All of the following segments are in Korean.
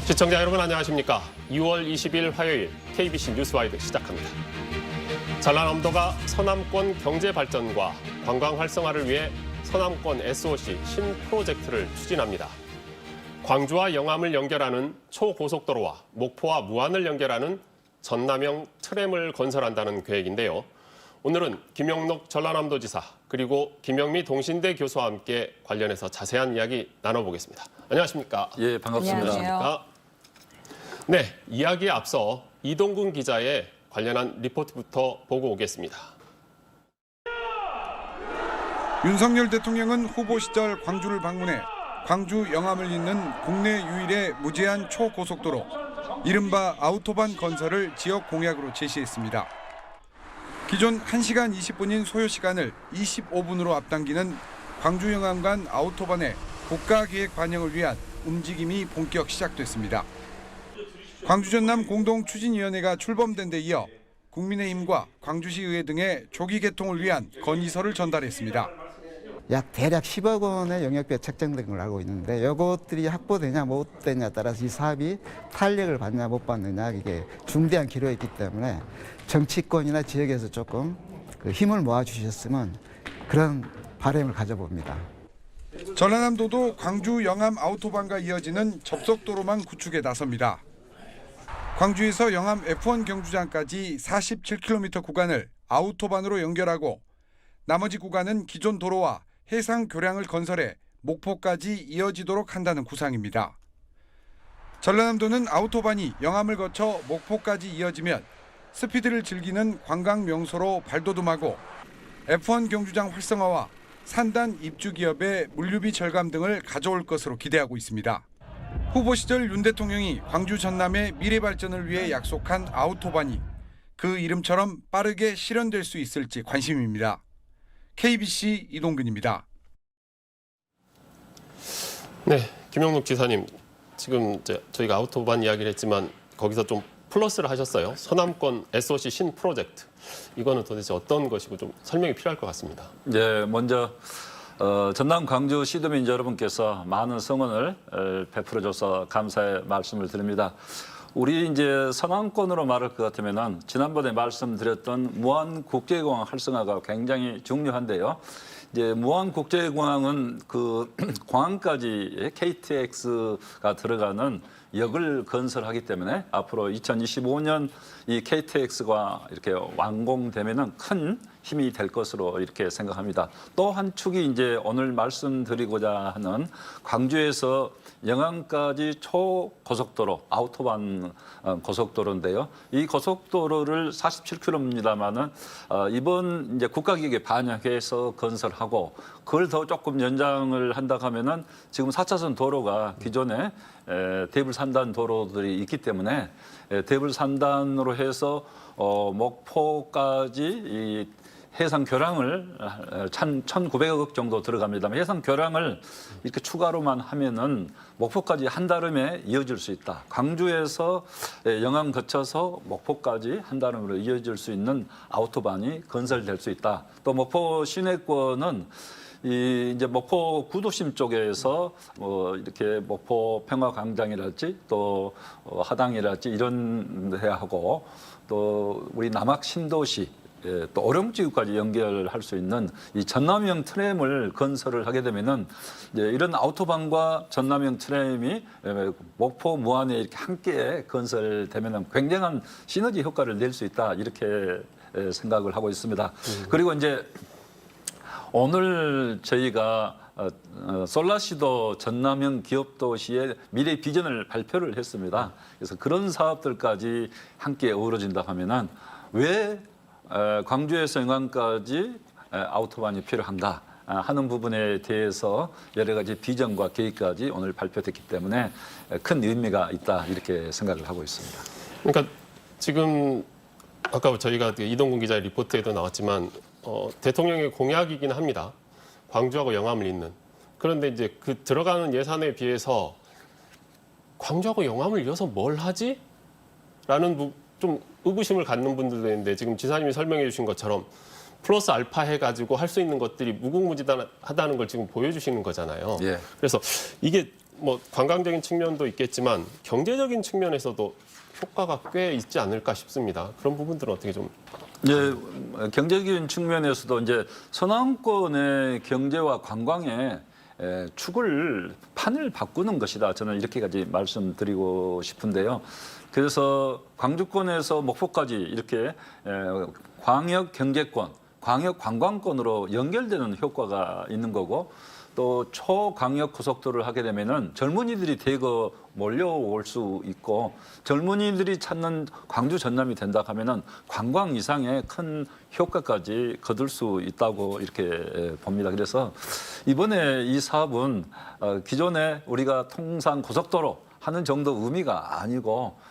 시청자 여러분 안녕하십니까? 2월 20일 화요일 KBC 뉴스와이드 시작합니다. 전라남도가 서남권 경제 발전과 관광 활성화를 위해 서남권 SOC 신 프로젝트를 추진합니다. 광주와 영암을 연결하는 초고속도로와 목포와 무안을 연결하는 전남형 트램을 건설한다는 계획인데요. 오늘은 김영록 전라남도지사 그리고 김영미 동신대 교수와 함께 관련해서 자세한 이야기 나눠보겠습니다. 안녕하십니까? 예, 반갑습니다. 안녕하십니까? 네, 이야기에 앞서 이동근 기자의 관련한 리포트부터 보고 오겠습니다. 윤석열 대통령은 후보 시절 광주를 방문해 광주 영암을 잇는 국내 유일의 무제한 초고속도로, 이른바 아우토반 건설을 지역 공약으로 제시했습니다. 기존 1시간 20분인 소요 시간을 25분으로 앞당기는 광주 영암 간 아우토반의 국가계획 반영을 위한 움직임이 본격 시작됐습니다. 광주 전남 공동추진위원회가 출범된 데 이어 국민의힘과 광주시의회 등의 조기 개통을 위한 건의서를 전달했습니다. 약 대략 10억 원의 영역비가 책정된 걸 알고 있는데 이것들이 확보되냐 못 되냐에 따라서 이 사업이 탄력을 받냐 못 받느냐 이게 중대한 기로에 있기 때문에 정치권이나 지역에서 조금 힘을 모아주셨으면 그런 바람을 가져봅니다. 전라남도도 광주 영암 아우토반과 이어지는 접속도로망 구축에 나섭니다. 광주에서 영암 F1 경주장까지 47km 구간을 아우토반으로 연결하고 나머지 구간은 기존 도로와 해상 교량을 건설해 목포까지 이어지도록 한다는 구상입니다. 전라남도는 아우토반이 영암을 거쳐 목포까지 이어지면 스피드를 즐기는 관광 명소로 발돋움하고 F1 경주장 활성화와 산단 입주 기업의 물류비 절감 등을 가져올 것으로 기대하고 있습니다. 후보 시절 윤 대통령이 광주 전남의 미래 발전을 위해 약속한 아우토반이 그 이름처럼 빠르게 실현될 수 있을지 관심입니다. KBC 이동근입니다. 네, 김영록 지사님, 지금 저희가 아우토반 이야기를 했지만 거기서 좀 플러스를 하셨어요. 서남권 SOC 신 프로젝트. 이거는 도대체 어떤 것이고 좀 설명이 필요할 것 같습니다. 예, 먼저 전남 광주 시도민 여러분께서 많은 성원을 베풀어줘서 감사의 말씀을 드립니다. 우리 이제 서남권으로 말할 것 같으면은 지난번에 말씀드렸던 무안국제공항 활성화가 굉장히 중요한데요. 이제 무안국제공항은 그 공항까지 KTX가 들어가는 역을 건설하기 때문에 앞으로 2025년 이 KTX가 이렇게 완공되면은 큰 힘이 될 것으로 이렇게 생각합니다. 또 한 축이 이제 오늘 말씀드리고자 하는 광주에서 영암까지 초고속도로, 아우토반 고속도로인데요. 이 고속도로를 47km입니다만은 이번 이제 국가기획에 반영해서 건설하고 그걸 더 조금 연장을 한다 하면은 지금 4차선 도로가 기존에 대불산단 도로들이 있기 때문에 대불산단으로 해서 목포까지 이 해상 교량을 1,900억 정도 들어갑니다만 해상 교량을 이렇게 추가로만 하면은 목포까지 한달음에 이어질 수 있다. 광주에서 영암 거쳐서 목포까지 한달음으로 이어질 수 있는 아우토반이 건설될 수 있다. 또 목포 시내권은 이제 목포 구도심 쪽에서 이렇게 목포 평화광장이랄지 또 하당이랄지 이런 데하고 또 우리 남학 신도시 또 오령지구까지 연결할 수 있는 이 전남형 트램을 건설을 하게 되면은 이제 이런 아우토반과 전남형 트램이 목포 무안에 이렇게 함께 건설되면은 굉장한 시너지 효과를 낼 수 있다 이렇게 생각을 하고 있습니다. 그리고 이제 오늘 저희가 솔라시도 전남형 기업도시의 미래 비전을 발표를 했습니다. 그래서 그런 사업들까지 함께 어우러진다 하면은 왜 광주에서 영암까지 아우토반이 필요한가 하는 부분에 대해서 여러 가지 비전과 계획까지 오늘 발표됐기 때문에 큰 의미가 있다 이렇게 생각을 하고 있습니다. 그러니까 지금 아까 저희가 이동근 기자의 리포트에도 나왔지만 대통령의 공약이긴 합니다. 광주하고 영암을 잇는. 그런데 이제 그 들어가는 예산에 비해서 광주하고 영암을 이어서 뭘 하지? 라는 좀 의구심을 갖는 분들도 있는데 지금 지사님이 설명해 주신 것처럼 플러스 알파 해가지고 할 수 있는 것들이 무궁무진하다는 걸 지금 보여주시는 거잖아요. 예. 그래서 이게 뭐 관광적인 측면도 있겠지만 경제적인 측면에서도 효과가 꽤 있지 않을까 싶습니다. 그런 부분들은 어떻게 좀 예, 경제적인 측면에서도 이제 서남권의 경제와 관광의 판을 바꾸는 것이다. 저는 이렇게까지 말씀드리고 싶은데요. 그래서 광주권에서 목포까지 이렇게 광역 경제권, 광역 관광권으로 연결되는 효과가 있는 거고, 또 초광역 고속도로를 하게 되면은 젊은이들이 대거 몰려올 수 있고, 젊은이들이 찾는 광주 전남이 된다 하면은 관광 이상의 큰 효과까지 거둘 수 있다고 이렇게 봅니다. 그래서 이번에 이 사업은 기존에 우리가 통상 고속도로 하는 정도 의미가 아니고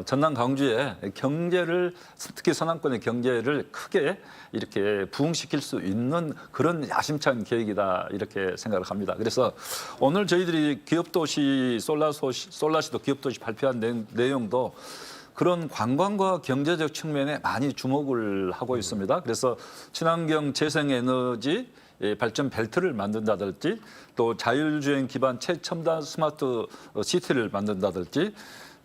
전남 광주의 경제를, 특히 서남권의 경제를 크게 이렇게 부흥시킬 수 있는 그런 야심찬 계획이다, 이렇게 생각을 합니다. 그래서 오늘 저희들이 기업도시 솔라시도 기업도시 발표한 내용도 그런 관광과 경제적 측면에 많이 주목을 하고 있습니다. 그래서 친환경 재생에너지 발전 벨트를 만든다든지, 또 자율주행 기반 최첨단 스마트 시티를 만든다든지,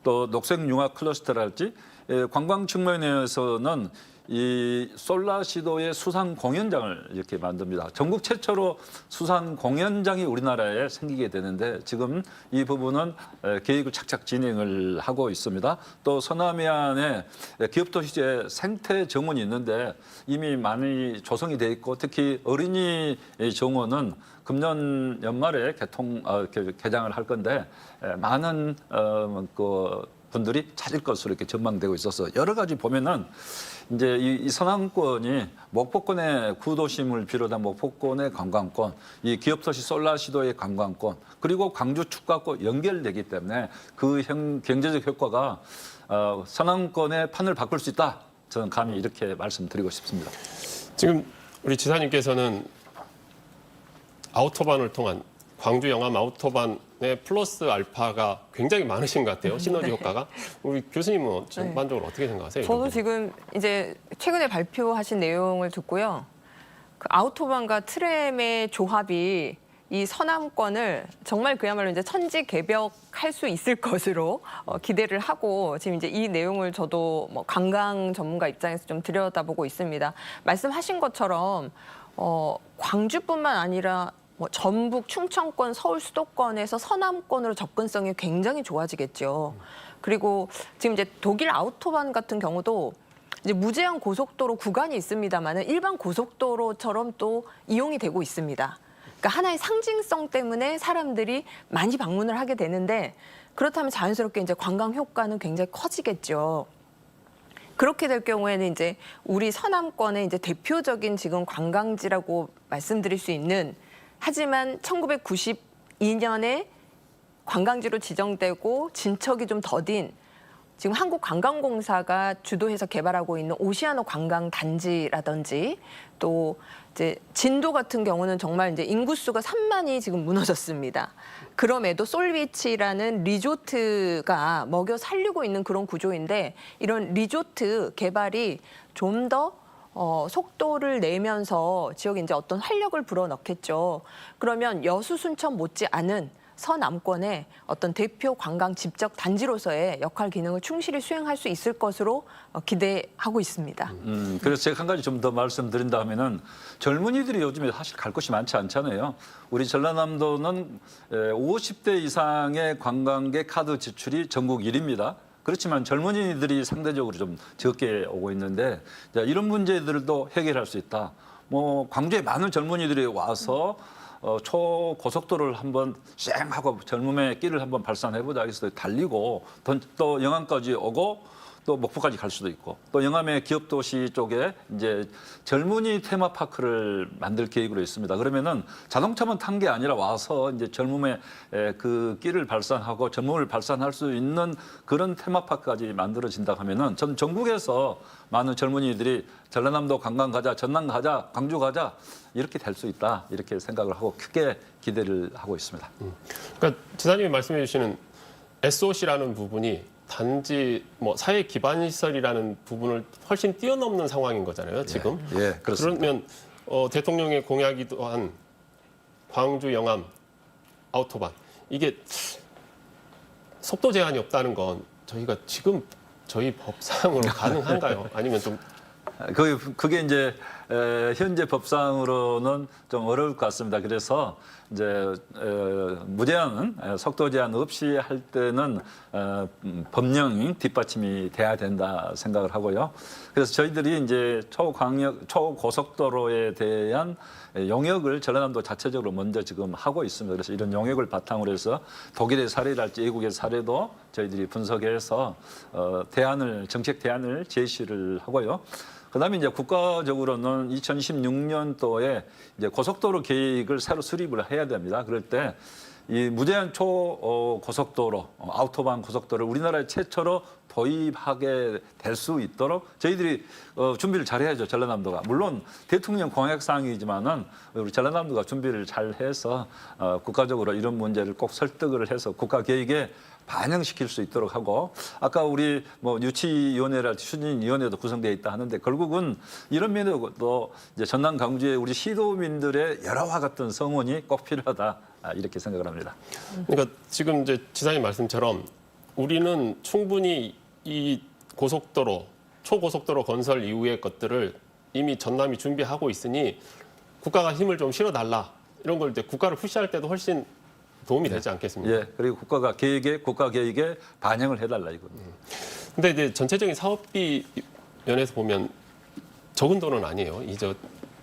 또 녹색융합 클러스터랄지, 관광 측면에서는 이 솔라시도의 수상 공연장을 이렇게 만듭니다. 전국 최초로 수상 공연장이 우리나라에 생기게 되는데, 지금 이 부분은 계획을 착착 진행을 하고 있습니다. 또 서남해안에 기업도시제 생태 정원이 있는데 이미 많이 조성이 돼 있고, 특히 어린이 정원은 금년 연말에 개장을 할 건데 많은 분들이 찾을 것으로 이렇게 전망되고 있어서, 여러 가지 보면은 이제 이 서남권이 목포권의 구도심을 비롯한 목포권의 관광권, 이 기업도시 솔라시도의 관광권, 그리고 광주 축가권 연결되기 때문에 그 경제적 효과가 서남권의 판을 바꿀 수 있다. 저는 감히 이렇게 말씀드리고 싶습니다. 지금 우리 지사님께서는 아우토반을 통한 광주 영암 아우토반의 플러스 알파가 굉장히 많으신 것 같아요. 시너지 네. 효과가. 우리 교수님은 전반적으로 어떻게 생각하세요? 저도 지금 이제 최근에 발표하신 내용을 듣고요. 그 아우토반과 트램의 조합이 이 서남권을 정말 그야말로 이제 천지개벽할 수 있을 것으로 기대를 하고, 지금 이제 이 내용을 저도 뭐 관광 전문가 입장에서 좀 들여다보고 있습니다. 말씀하신 것처럼 광주뿐만 아니라 뭐 전북, 충청권, 서울 수도권에서 서남권으로 접근성이 굉장히 좋아지겠죠. 그리고 지금 이제 독일 아우토반 같은 경우도 이제 무제한 고속도로 구간이 있습니다만은 일반 고속도로처럼 또 이용이 되고 있습니다. 그러니까 하나의 상징성 때문에 사람들이 많이 방문을 하게 되는데, 그렇다면 자연스럽게 이제 관광 효과는 굉장히 커지겠죠. 그렇게 될 경우에는 이제 우리 서남권의 이제 대표적인 지금 관광지라고 말씀드릴 수 있는, 하지만 1992년에 관광지로 지정되고 진척이 좀 더딘 지금 한국관광공사가 주도해서 개발하고 있는 오시아노 관광단지라든지, 또 이제 진도 같은 경우는 정말 이제 인구수가 3만이 지금 무너졌습니다. 그럼에도 솔비치라는 리조트가 먹여 살리고 있는 그런 구조인데, 이런 리조트 개발이 좀 더 속도를 내면서 지역에 이제 어떤 활력을 불어넣겠죠. 그러면 여수, 순천 못지 않은 서남권의 어떤 대표 관광 집적 단지로서의 역할 기능을 충실히 수행할 수 있을 것으로 기대하고 있습니다. 그래서 제가 한 가지 좀 더 말씀드린다면은, 젊은이들이 요즘에 사실 갈 곳이 많지 않잖아요. 우리 전라남도는 50대 이상의 관광객 카드 지출이 전국 1위입니다. 그렇지만 젊은이들이 상대적으로 좀 적게 오고 있는데, 이런 문제들도 해결할 수 있다. 뭐 광주에 많은 젊은이들이 와서 초고속도로를 한번 쌩 하고 젊음의 끼를 한번 발산해보자 해서 달리고, 또 영암까지 오고 또 목포까지 갈 수도 있고, 또 영암의 기업도시 쪽에 이제 젊은이 테마파크를 만들 계획으로 있습니다. 그러면은 자동차만 탄 게 아니라 와서 이제 젊음의 그 끼를 발산하고 젊음을 발산할 수 있는 그런 테마파크까지 만들어진다 하면은, 전 전국에서 많은 젊은이들이 전라남도 관광 가자, 전남 가자, 광주 가자, 이렇게 될 수 있다, 이렇게 생각을 하고 크게 기대를 하고 있습니다. 그러니까 지사님이 말씀해 주시는 SOC라는 부분이 단지 뭐 사회 기반 시설이라는 부분을 훨씬 뛰어넘는 상황인 거잖아요, 지금. 예, 그렇습니다. 그러면 대통령의 공약이도 한 광주 영암 아우토반, 이게 속도 제한이 없다는 건 저희가 지금 저희 법상으로 가능한가요? 아니면 좀 그게 이제 현재 법상으로는 좀 어려울 것 같습니다. 그래서 이제 무제한 속도 제한 없이 할 때는 법령이 뒷받침이 돼야 된다 생각을 하고요. 그래서 저희들이 이제 초고속도로에 대한 용역을 전라남도 자체적으로 먼저 지금 하고 있습니다. 그래서 이런 용역을 바탕으로 해서 독일의 사례랄지 외국의 사례도 저희들이 분석해서 정책 대안을 제시를 하고요. 그다음에 이제 국가적으로는 2016년도에 이제 고속도로 계획을 새로 수립을 해야 됩니다. 그럴 때 이 무제한 고속도로, 아우토반 고속도로를 우리나라에 최초로 도입하게 될 수 있도록 저희들이 준비를 잘 해야죠. 전라남도가. 물론 대통령 공약 사항이지만은 우리 전라남도가 준비를 잘 해서 국가적으로 이런 문제를 꼭 설득을 해서 국가 계획에 반영시킬 수 있도록 하고 아까 우리 뭐 유치위원회랄지 추진위원회도 구성되어 있다 하는데 결국은 이런 면에도 이제 전남 광주의 우리 시도민들의 여러와 같은 성원이 꼭 필요하다 이렇게 생각을 합니다. 그러니까 지금 이제 지사님 말씀처럼 우리는 충분히 이 고속도로 초고속도로 건설 이후의 것들을 이미 전남이 준비하고 있으니 국가가 힘을 좀 실어달라 이런 걸 이제 국가를 푸시할 때도 훨씬 도움이 되지 않겠습니까? 예, 그리고 국가 계획에 반영을 해달라 이겁니다. 근데 이제 전체적인 사업비 면에서 보면 적은 돈은 아니에요. 이제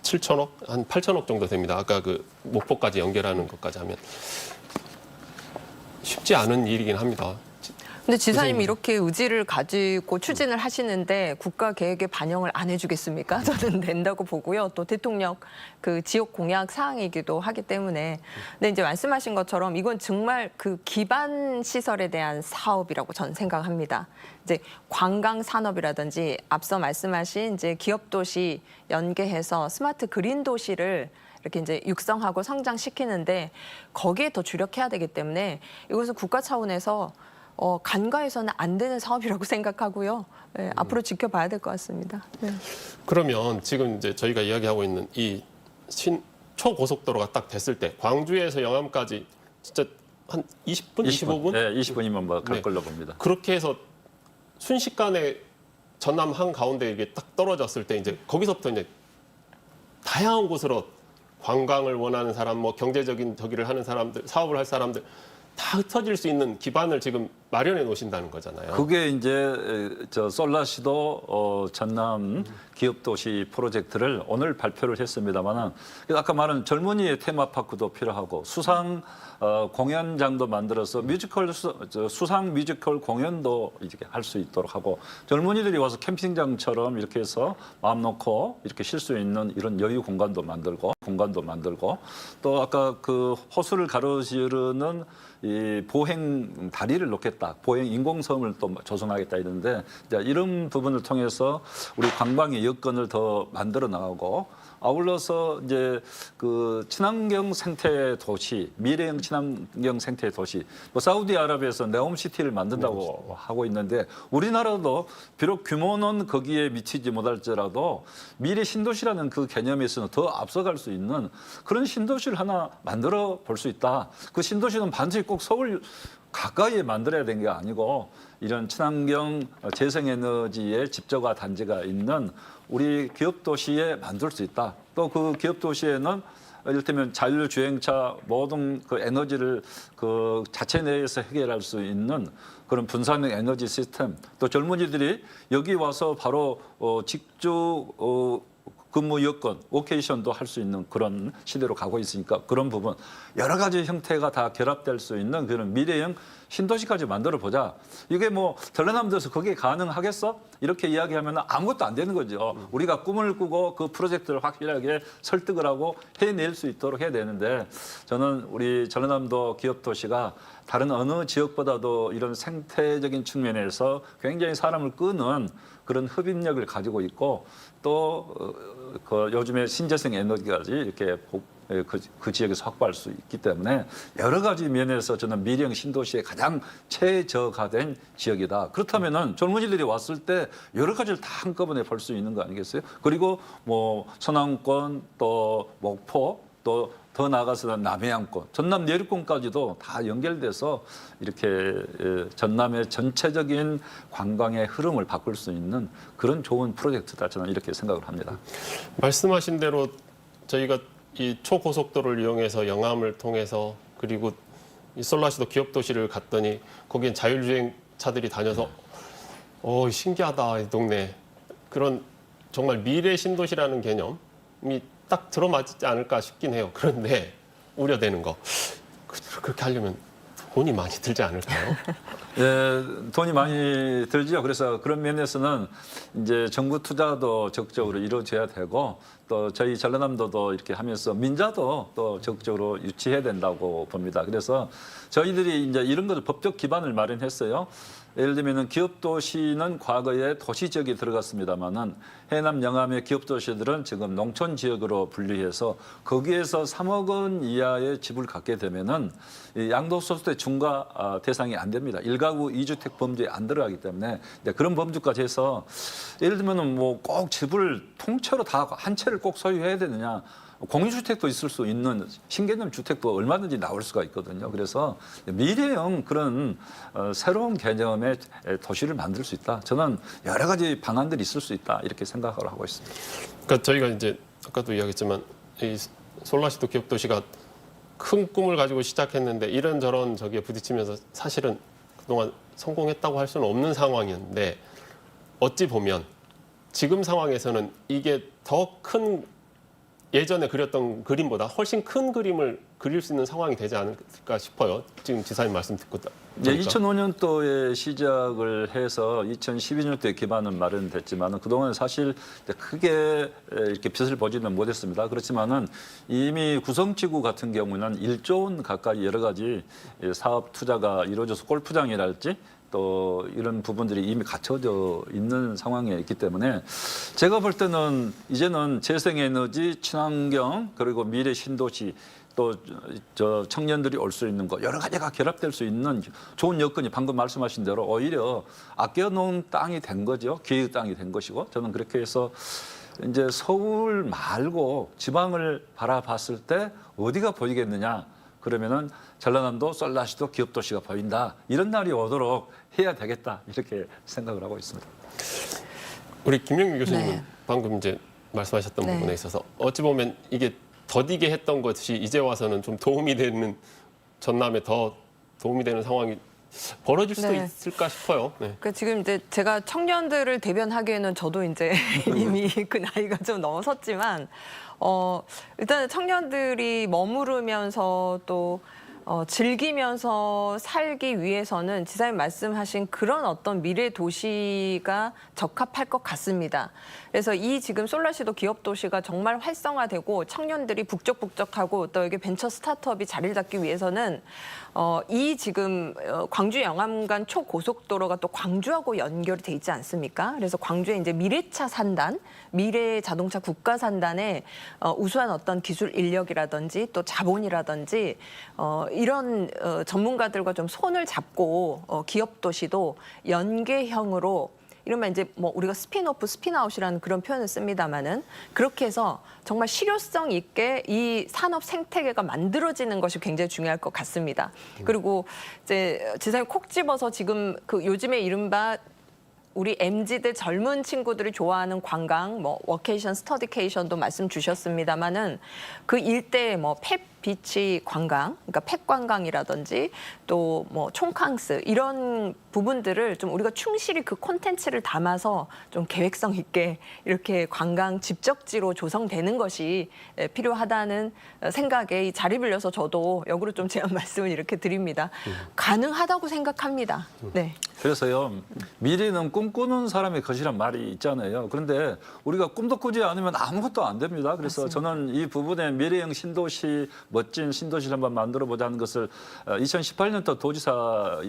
7천억, 한 8천억 정도 됩니다. 아까 그 목포까지 연결하는 것까지 하면 쉽지 않은 일이긴 합니다. 근데 지사님이 이렇게 의지를 가지고 추진을 하시는데 국가 계획에 반영을 안 해주겠습니까? 저는 된다고 보고요. 또 대통령 그 지역 공약 사항이기도 하기 때문에. 근데 이제 말씀하신 것처럼 이건 정말 그 기반 시설에 대한 사업이라고 저는 생각합니다. 이제 관광 산업이라든지 앞서 말씀하신 이제 기업 도시 연계해서 스마트 그린 도시를 이렇게 이제 육성하고 성장시키는데 거기에 더 주력해야 되기 때문에 이것은 국가 차원에서 간과해서는 안 되는 사업이라고 생각하고요. 네, 앞으로 지켜봐야 될 것 같습니다. 네. 그러면 지금 이제 저희가 이야기하고 있는 이 초고속도로가 딱 됐을 때 광주에서 영암까지 진짜 한 20분, 25분? 네, 20분이면 뭐 갈 네. 걸로 봅니다. 그렇게 해서 순식간에 전남 한 가운데 이게 딱 떨어졌을 때 이제 거기서부터 이제 다양한 곳으로 관광을 원하는 사람, 뭐 경제적인 저기를 하는 사람들, 사업을 할 사람들 다 흩어질 수 있는 기반을 지금 마련해 놓으신다는 거잖아요. 그게 이제 저 솔라시도 전남 기업도시 프로젝트를 오늘 발표를 했습니다만은 아까 말한 젊은이의 테마파크도 필요하고 수상 공연장도 만들어서 수상 뮤지컬 공연도 이렇게 할 수 있도록 하고 젊은이들이 와서 캠핑장처럼 이렇게 해서 마음 놓고 이렇게 쉴 수 있는 이런 여유 공간도 만들고 또 아까 그 호수를 가로지르는 이 보행 다리를 놓겠다, 보행 인공섬을 또 조성하겠다 이런데 이런 부분을 통해서 우리 관광의 여건을 더 만들어 나가고 아울러서 이제 그 친환경 생태 도시, 미래형 친환경 생태 도시, 뭐 사우디아라비아에서 네옴시티를 만든다고 하고 있는데 우리나라도 비록 규모는 거기에 미치지 못할지라도 미래 신도시라는 그 개념에서는 더 앞서갈 수 있는 그런 신도시를 하나 만들어 볼 수 있다. 그 신도시는 반드시 꼭 서울 가까이에 만들어야 되는 게 아니고 이런 친환경 재생에너지의 집저가 단지가 있는 우리 기업도시에 만들 수 있다. 또 그 기업도시에는 이를테면 자율주행차 모든 그 에너지를 그 자체 내에서 해결할 수 있는 그런 분산형 에너지 시스템 또 젊은이들이 여기 와서 바로 직주 근무 여건, 오케이션도 할 수 있는 그런 시대로 가고 있으니까 그런 부분 여러 가지 형태가 다 결합될 수 있는 그런 미래형 신도시까지 만들어 보자. 이게 뭐 전라남도에서 그게 가능하겠어? 이렇게 이야기하면 아무것도 안 되는 거죠. 우리가 꿈을 꾸고 그 프로젝트를 확실하게 설득을 하고 해낼 수 있도록 해야 되는데 저는 우리 전라남도 기업도시가 다른 어느 지역보다도 이런 생태적인 측면에서 굉장히 사람을 끄는 그런 흡입력을 가지고 있고 또 그 요즘에 신재생 에너지까지 이렇게 그 지역에서 확보할 수 있기 때문에 여러 가지 면에서 저는 미래형 신도시의 가장 최저가 된 지역이다. 그렇다면은 젊은이들이 왔을 때 여러 가지를 다 한꺼번에 볼 수 있는 거 아니겠어요? 그리고 뭐 서남권 또 목포 또 더 나아가서는 남해안권, 전남 내륙권까지도 다 연결돼서 이렇게 전남의 전체적인 관광의 흐름을 바꿀 수 있는 그런 좋은 프로젝트다 저는 이렇게 생각을 합니다. 말씀하신 대로 저희가 이 초고속도로를 이용해서 영암을 통해서 그리고 이 솔라시도 기업도시를 갔더니 거기엔 자율주행 차들이 다녀서 신기하다 이 동네. 그런 정말 미래 신도시라는 개념이 딱 들어맞지 않을까 싶긴 해요. 그런데 우려되는 거 그렇게 하려면 돈이 많이 들지 않을까요? 예, 돈이 많이 들죠. 그래서 그런 면에서는 이제 정부 투자도 적극적으로 이루어져야 되고 또 저희 전라남도도 이렇게 하면서 민자도 또 적극적으로 유치해야 된다고 봅니다. 그래서 저희들이 이제 이런 것을 법적 기반을 마련했어요. 예를 들면 기업도시는 과거에 도시 지역이 들어갔습니다만은 해남 영암의 기업도시들은 지금 농촌 지역으로 분류해서 거기에서 3억 원 이하의 집을 갖게 되면은 이 양도소득세 중과 대상이 안 됩니다. 1가구 2주택 범주에 안 들어가기 때문에 이제 그런 범주까지 해서 예를 들면은 뭐 꼭 집을 통째로 다 한 채를 꼭 소유해야 되느냐. 공유주택도 있을 수 있는 신개념 주택도 얼마든지 나올 수가 있거든요. 그래서 미래형 그런 새로운 개념의 도시를 만들 수 있다. 저는 여러 가지 방안들이 있을 수 있다. 이렇게 생각을 하고 있습니다. 그러니까 저희가 이제 아까도 이야기했지만 이 솔라시도 기업도시가 큰 꿈을 가지고 시작했는데 이런저런 저기에 부딪히면서 사실은 그동안 성공했다고 할 수는 없는 상황이었는데 어찌 보면 지금 상황에서는 이게 더 큰 예전에 그렸던 그림보다 훨씬 큰 그림을 그릴 수 있는 상황이 되지 않을까 싶어요. 지금 지사님 말씀 듣고 네, 2005년도에 시작을 해서 2012년도에 기반은 마련됐지만은 그동안 사실 크게 이렇게 빛을 보지는 못했습니다. 그렇지만은 이미 구성지구 같은 경우는 1조 원 가까이 여러 가지 사업 투자가 이루어져서 골프장이랄지 또 이런 부분들이 이미 갖춰져 있는 상황에 있기 때문에 제가 볼 때는 이제는 재생에너지, 친환경 그리고 미래 신도시 또 저 청년들이 올 수 있는 것 여러 가지가 결합될 수 있는 좋은 여건이 방금 말씀하신 대로 오히려 아껴놓은 땅이 된 거죠. 기획 땅이 된 것이고 저는 그렇게 해서 이제 서울 말고 지방을 바라봤을 때 어디가 보이겠느냐. 그러면은 전라남도 솔라시도 기업도시가 보인다. 이런 날이 오도록 해야 되겠다. 이렇게 생각을 하고 있습니다. 우리 김영미 교수님은 네. 방금 이제 말씀하셨던 네. 부분에 있어서 어찌 보면 이게 더디게 했던 것이 이제 와서는 좀 도움이 되는 전남에 더 도움이 되는 상황이 벌어질 수도 네. 있을까 싶어요. 네. 그러니까 지금 이제 제가 청년들을 대변하기에는 저도 이제 이미 그 나이가 좀 넘었지만 일단 청년들이 머무르면서 또 즐기면서 살기 위해서는 지사님 말씀하신 그런 어떤 미래 도시가 적합할 것 같습니다. 그래서 이 지금 솔라시도 기업 도시가 정말 활성화되고 청년들이 북적북적하고 또 여기 벤처 스타트업이 자리를 잡기 위해서는 이 지금 광주 영암간 초고속도로가 또 광주하고 연결이 돼 있지 않습니까? 그래서 광주에 이제 미래차 산단, 미래 자동차 국가 산단에 우수한 어떤 기술 인력이라든지 또 자본이라든지 이런 전문가들과 좀 손을 잡고 기업 도시도 연계형으로 이러면 이제 뭐 우리가 스핀오프, 스핀아웃이라는 그런 표현을 씁니다만은 그렇게 해서 정말 실효성 있게 이 산업 생태계가 만들어지는 것이 굉장히 중요할 것 같습니다. 그리고 이제 지사님 콕 집어서 지금 그 요즘에 이른바 우리 MZ들 젊은 친구들이 좋아하는 관광, 뭐 워케이션, 스터디케이션도 말씀 주셨습니다만은 그 일대에 뭐 펫 비치 관광, 그러니까 펫 관광이라든지 또 뭐 촌캉스 이런 부분들을 좀 우리가 충실히 그 콘텐츠를 담아서 좀 계획성 있게 이렇게 관광 집적지로 조성되는 것이 필요하다는 생각에 이 자리 빌려서 저도 역으로 좀 제안 말씀을 이렇게 드립니다. 가능하다고 생각합니다. 네. 그래서요, 미래는 꿈꾸는 사람의 것이란 말이 있잖아요. 그런데 우리가 꿈도 꾸지 않으면 아무것도 안 됩니다. 그래서 맞습니다. 저는 이 부분에 미래형 신도시, 멋진 신도시를 한번 만들어 보자는 것을 2018년도 도지사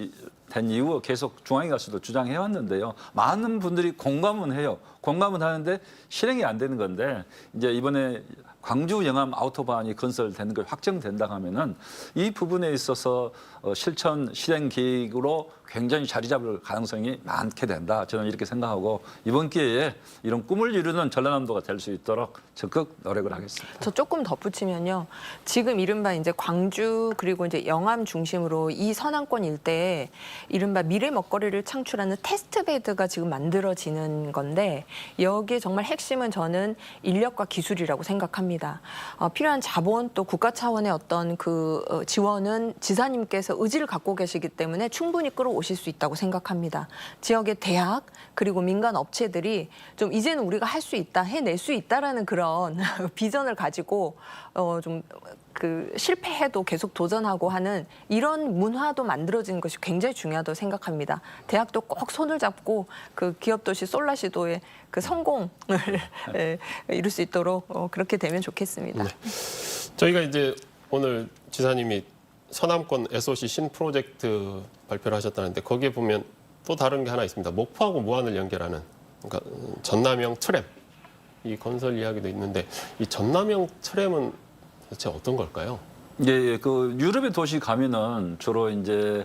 된 이후 계속 중앙에 가서도 주장해 왔는데요. 많은 분들이 공감은 해요. 공감은 하는데 실행이 안 되는 건데 이제 이번에 광주 영암 아우토반이 건설되는 걸 확정된다 하면은 이 부분에 있어서 실천 실행 계획으로 굉장히 자리 잡을 가능성이 많게 된다. 저는 이렇게 생각하고 이번 기회에 이런 꿈을 이루는 전라남도가 될 수 있도록 적극 노력을 하겠습니다. 저 조금 덧붙이면요. 지금 이른바 이제 광주 그리고 이제 영암 중심으로 이 서남권 일대에 이른바 미래 먹거리를 창출하는 테스트베드가 지금 만들어지는 건데 여기에 정말 핵심은 저는 인력과 기술이라고 생각합니다. 필요한 자본 또 국가 차원의 어떤 그 지원은 지사님께서 의지를 갖고 계시기 때문에 충분히 끌어오실 수 있다고 생각합니다. 지역의 대학 그리고 민간 업체들이 좀 이제는 우리가 할 수 있다, 해낼 수 있다라는 그런 비전을 가지고 좀 그 실패해도 계속 도전하고 하는 이런 문화도 만들어지는 것이 굉장히 중요하다고 생각합니다. 대학도 꼭 손을 잡고 그 기업도시 솔라시도의 그 성공을 이룰 수 있도록 그렇게 되면 좋겠습니다. 네. 저희가 이제 오늘 지사님이 서남권 SOC 신 프로젝트 발표를 하셨다는데 거기에 보면 또 다른 게 하나 있습니다. 목포하고 무안을 연결하는 그러니까 전남형 트램 이 건설 이야기도 있는데 이 전남형 트램은 대체 어떤 걸까요? 예, 그 유럽의 도시 가면은 주로 이제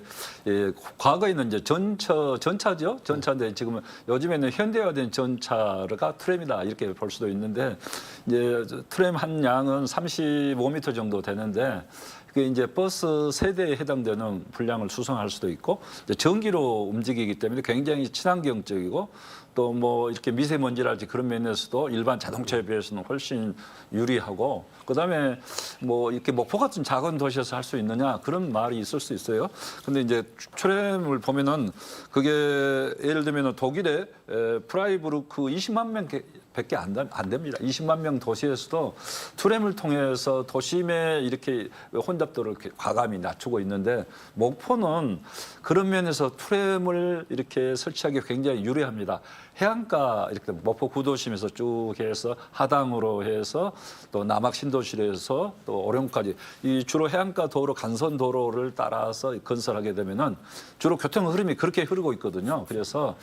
과거에는 이제 전차죠. 전차인데 지금은 요즘에는 현대화된 전차가 트램이다 이렇게 볼 수도 있는데 이제 트램 한 양은 35m 정도 되는데 그게 이제 버스 세대에 해당되는 분량을 수송할 수도 있고 이제 전기로 움직이기 때문에 굉장히 친환경적이고 또 뭐 이렇게 미세먼지랄지 그런 면에서도 일반 자동차에 비해서는 훨씬 유리하고 그다음에 뭐 이렇게 목포 같은 작은 도시에서 할 수 있느냐 그런 말이 있을 수 있어요. 근데 이제 트램을 보면은 그게 예를 들면 독일의 프라이부르크 20만 명밖에 안 됩니다. 20만 명 도시에서도 트램을 통해서 도심에 이렇게 혼잡도를 이렇게 과감히 낮추고 있는데 목포는 그런 면에서 트램을 이렇게 설치하기 굉장히 유리합니다. 해안가 이렇게 목포 구도심에서 쭉 해서 하당으로 해서 또 남학 신도시에서 또 오령까지 이 주로 해안가 도로 간선 도로를 따라서 건설하게 되면은 주로 교통 흐름이 그렇게 흐르고 있거든요. 그래서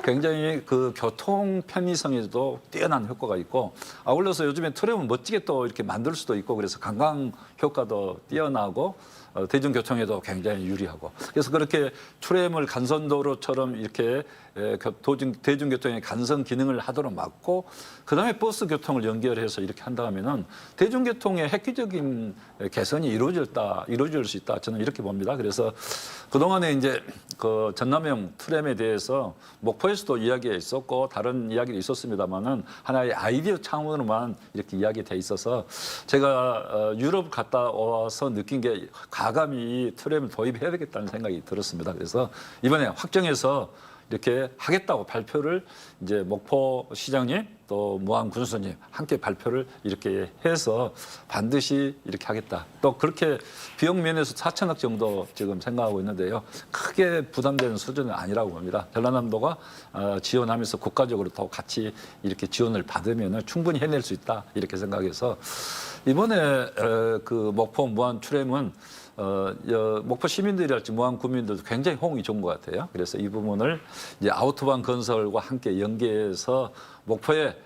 굉장히 그 교통 편의성에도 뛰어난 효과가 있고 아울러서 요즘에 트램은 멋지게 또 이렇게 만들 수도 있고 그래서 관광 효과도 뛰어나고 대중교통에도 굉장히 유리하고 그래서 그렇게 트램을 간선도로처럼 이렇게 대중교통의 간선 기능을 하도록 막고 그다음에 버스 교통을 연결해서 이렇게 한다 하면은 대중교통의 획기적인 개선이 이루어질 수 있다 저는 이렇게 봅니다. 그래서 그동안에 이제 그 전남형 트램에 대해서 목포에서도 이야기가 있었고 다른 이야기도 있었습니다만은 하나의 아이디어 차원으로만 이렇게 이야기돼 있어서 제가 유럽 갔다 와서 느낀 게 과감히 이 트램을 도입해야 되겠다는 생각이 들었습니다. 그래서 이번에 확정해서 이렇게 하겠다고 발표를 이제 목포 시장님 또 무안 군수님 함께 발표를 이렇게 해서 반드시 이렇게 하겠다. 또 그렇게 비용 면에서 4천억 정도 지금 생각하고 있는데요. 크게 부담되는 수준은 아니라고 봅니다. 전라남도가 지원하면서 국가적으로 더 같이 이렇게 지원을 받으면 충분히 해낼 수 있다 이렇게 생각해서 이번에 그 목포 무안 트램은 목포 시민들이랄지 무안 구민들도 굉장히 호응이 좋은 것 같아요. 그래서 이 부분을 이제 아우토반 건설과 함께 연계해서 목포의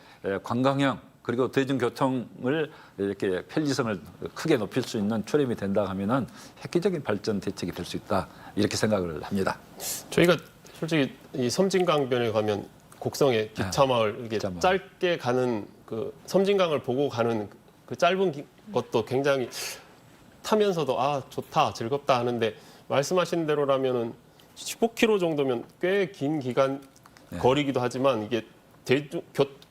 관광형 그리고 대중교통을 이렇게 편리성을 크게 높일 수 있는 트램이 된다 하면은 획기적인 발전 대책이 될 수 있다 이렇게 생각을 합니다. 저희가 솔직히 이 섬진강변에 가면 곡성의 기차마을 이게 기차마을. 짧게 가는 그 섬진강을 보고 가는 그 짧은 것도 굉장히 타면서도 아 좋다 즐겁다 하는데 말씀하신 대로라면은 15km 정도면 꽤 긴 기간 거리기도 하지만 이게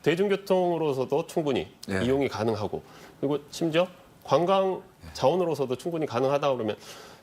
대중교통으로서도 충분히 이용이 가능하고 그리고 심지어 관광 자원으로서도 충분히 가능하다 그러면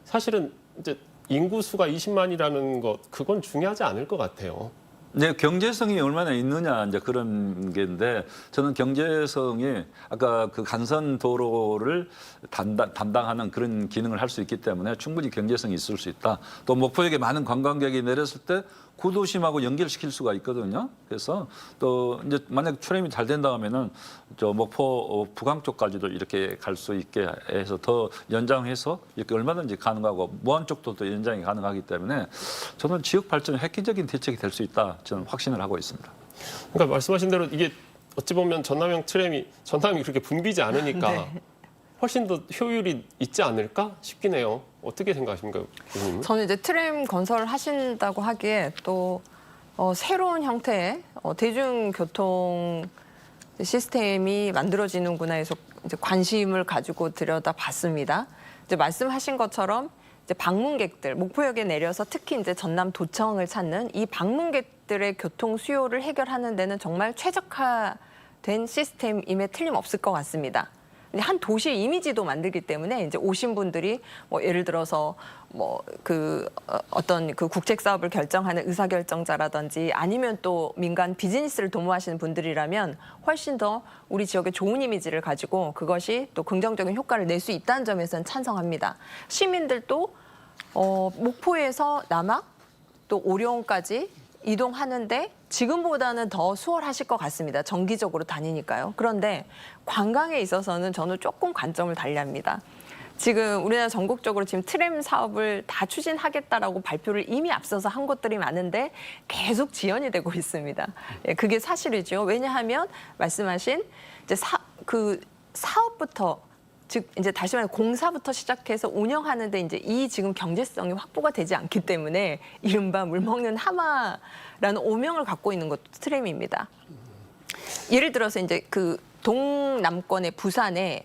사실은 이제 인구 수가 20만이라는 것 그건 중요하지 않을 것 같아요. 네, 경제성이 얼마나 있느냐 이제 그런 게인데 저는 경제성이 아까 그 간선 도로를 담당하는 그런 기능을 할 수 있기 때문에 충분히 경제성이 있을 수 있다. 또 목포역에 많은 관광객이 내렸을 때 구도심하고 연결시킬 수가 있거든요. 그래서 또 이제 만약 트램이 잘 된다 하면은 저 목포 북항 쪽까지도 이렇게 갈 수 있게 해서 더 연장해서 이렇게 얼마든지 가능하고 무안 쪽도 또 연장이 가능하기 때문에 저는 지역 발전의 획기적인 대책이 될 수 있다. 저는 확신을 하고 있습니다. 그러니까 말씀하신 대로 이게 어찌 보면 전남형 트램이 전남이 그렇게 붐비지 않으니까 네. 훨씬 더 효율이 있지 않을까 싶긴 해요. 어떻게 생각하십니까, 교수님? 저는 이제 트램 건설하신다고 하기에 또 새로운 형태의 대중교통 시스템이 만들어지는구나 해서 이제 관심을 가지고 들여다봤습니다. 이제 말씀하신 것처럼 이제 방문객들 목포역에 내려서 특히 이제 전남 도청을 찾는 이 방문객들의 교통 수요를 해결하는 데는 정말 최적화된 시스템임에 틀림없을 것 같습니다. 근데 한 도시의 이미지도 만들기 때문에 이제 오신 분들이 뭐 예를 들어서 뭐 어떤 그 국책 사업을 결정하는 의사결정자라든지 아니면 또 민간 비즈니스를 도모하시는 분들이라면 훨씬 더 우리 지역에 좋은 이미지를 가지고 그것이 또 긍정적인 효과를 낼 수 있다는 점에서는 찬성합니다. 시민들도 목포에서 남학 또 오령까지 이동하는데 지금보다는 더 수월하실 것 같습니다. 정기적으로 다니니까요. 그런데 관광에 있어서는 저는 조금 관점을 달리합니다. 지금 우리나라 전국적으로 지금 트램 사업을 다 추진하겠다라고 발표를 이미 앞서서 한 곳들이 많은데 계속 지연이 되고 있습니다. 예, 그게 사실이죠. 왜냐하면 말씀하신 이제 그 사업부터 즉 이제 다시 말해 공사부터 시작해서 운영하는데 이제 이 지금 경제성이 확보가 되지 않기 때문에 이른바 물 먹는 하마라는 오명을 갖고 있는 것도 트램입니다. 예를 들어서 이제 그 동남권의 부산의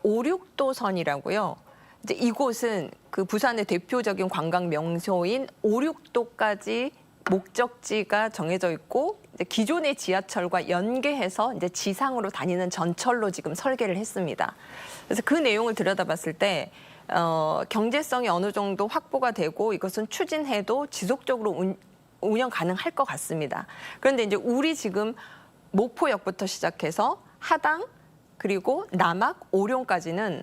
오륙도선이라고요. 이제 이곳은 그 부산의 대표적인 관광 명소인 오륙도까지 목적지가 정해져 있고 이제 기존의 지하철과 연계해서 이제 지상으로 다니는 전철로 지금 설계를 했습니다. 그래서 그 내용을 들여다봤을 때 경제성이 어느 정도 확보가 되고 이것은 추진해도 지속적으로 운영 가능할 것 같습니다. 그런데 이제 우리 지금 목포역부터 시작해서 하당 그리고 남학, 오룡까지는